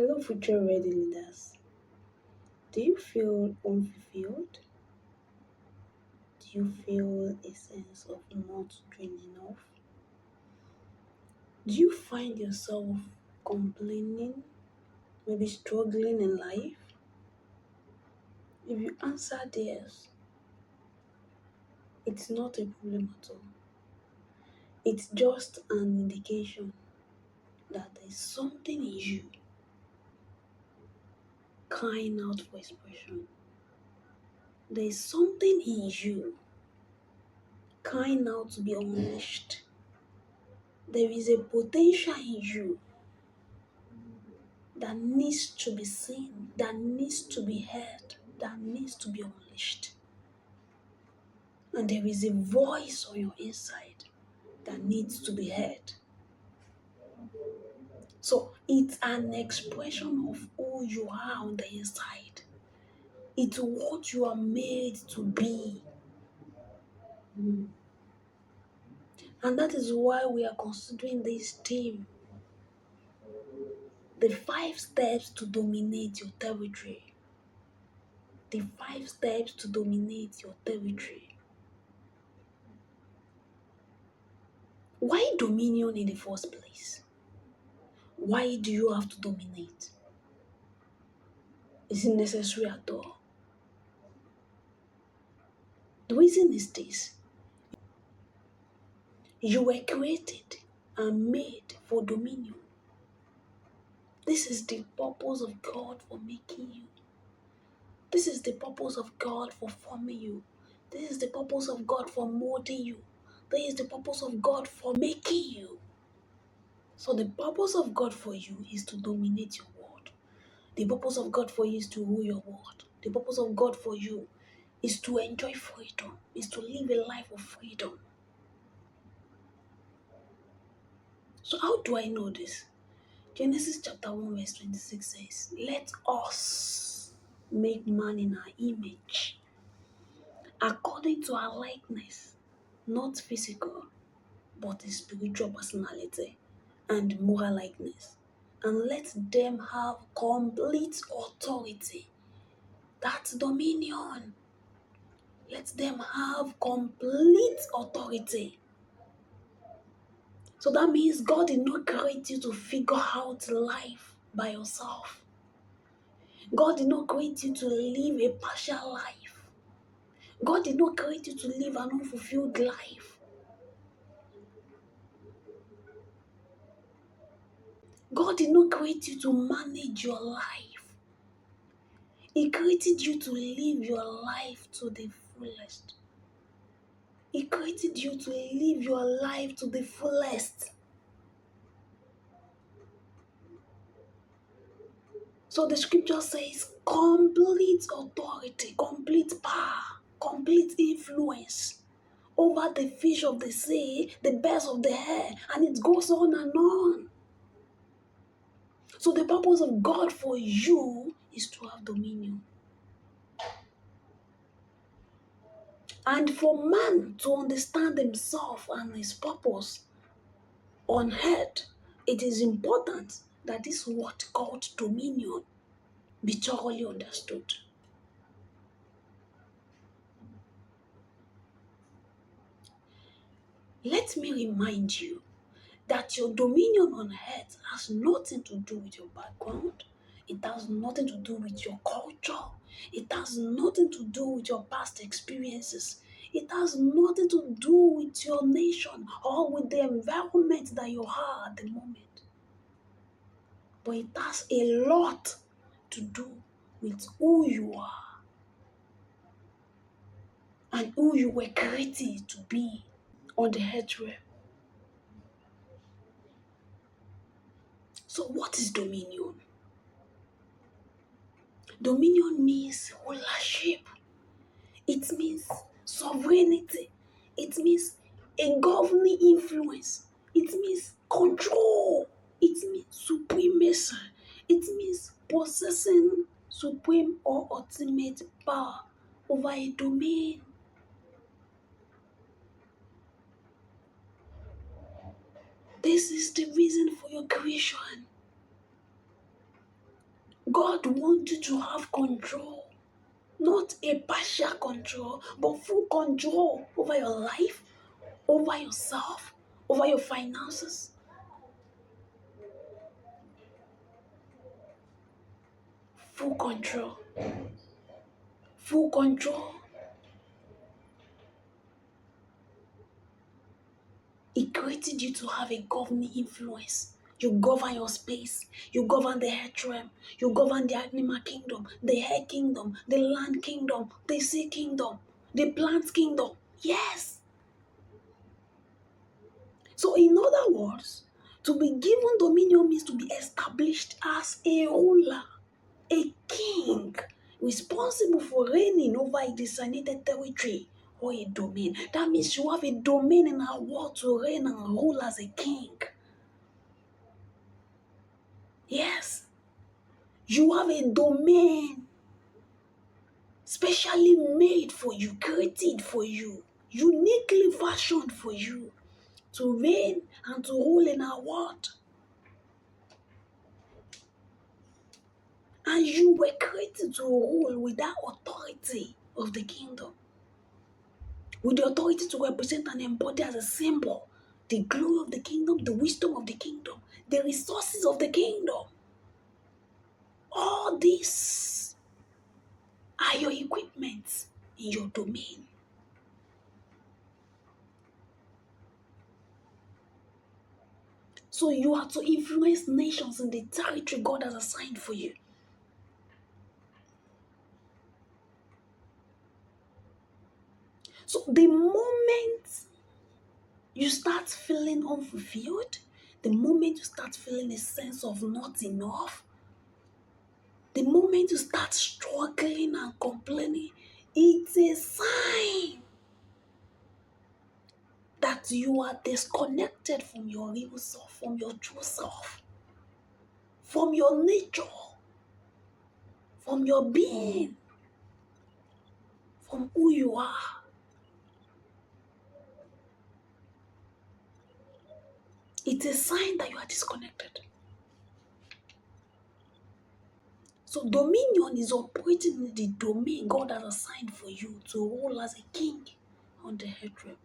Hello, future ready leaders. Do you feel unfulfilled? Do you feel a sense of not doing enough? Do you find yourself complaining, maybe struggling in life? If you answered yes, it's not a problem at all. It's just an indication that there's something in you crying out for expression. There's something in you crying out to be unleashed. There is a potential in you that needs to be seen, that needs to be heard, that needs to be unleashed. And there is a voice on your inside that needs to be heard. So it's an expression of who you are on the inside. It's what you are made to be. And that is why we are considering this theme, the 5 steps to dominate your territory. The 5 steps to dominate your territory. Why dominion in the first place? Why do you have to dominate? Is it necessary at all? The reason is this: you were created and made for dominion. This is the purpose of God for making you. This is the purpose of God for forming you. This is the purpose of God for molding you. This is the purpose of God for making you. So the purpose of God for you is to dominate your world. The purpose of God for you is to rule your world. The purpose of God for you is to enjoy freedom, is to live a life of freedom. So how do I know this? Genesis chapter 1 verse 26 says, "Let us make man in our image, according to our likeness, not physical, but a spiritual personality and moral likeness. And let them have complete authority." That's dominion. Let them have complete authority. So that means God did not create you to figure out life by yourself. God did not create you to live a partial life. God did not create you to live an unfulfilled life. God did not create you to manage your life. He created you to live your life to the fullest. He created you to live your life to the fullest. So the scripture says complete authority, complete power, complete influence over the fish of the sea, the birds of the air, and it goes on and on. So the purpose of God for you is to have dominion. And for man to understand himself and his purpose on earth, it is important that this word called dominion be thoroughly understood. Let me remind you that your dominion on earth has nothing to do with your background. It has nothing to do with your culture. It has nothing to do with your past experiences. It has nothing to do with your nation or with the environment that you are at the moment. But it has a lot to do with who you are and who you were created to be on the earth realm. So what is dominion? Dominion means rulership. It means sovereignty. It means a governing influence. It means control. It means supremacy. It means possessing supreme or ultimate power over a domain. This is the reason for your creation. God wants you to have control. Not a partial control, but full control over your life, over yourself, over your finances. Full control. Full control. He created you to have a governing influence. You govern your space. You govern the earth realm. You govern the animal kingdom, the air kingdom, the land kingdom, the sea kingdom, the plant kingdom. Yes. So, in other words, to be given dominion means to be established as a ruler, a king, responsible for reigning over a designated territory or a domain. That means you have a domain in our world to reign and rule as a king. Yes, you have a domain specially made for you, created for you, uniquely fashioned for you to reign and to rule in our world. And you were created to rule with that authority of the kingdom, with the authority to represent and embody as a symbol the glory of the kingdom, the wisdom of the kingdom, the resources of the kingdom. All these are your equipment in your domain. So you are to influence nations in the territory God has assigned for you. So the moment you start feeling unfulfilled, the moment you start feeling a sense of not enough, the moment you start struggling and complaining, it's a sign that you are disconnected from your real self, from your true self, from your nature, from your being, from who you are. It's a sign that you are disconnected. So dominion is operating in the domain God has assigned for you to rule as a king on the earth realm.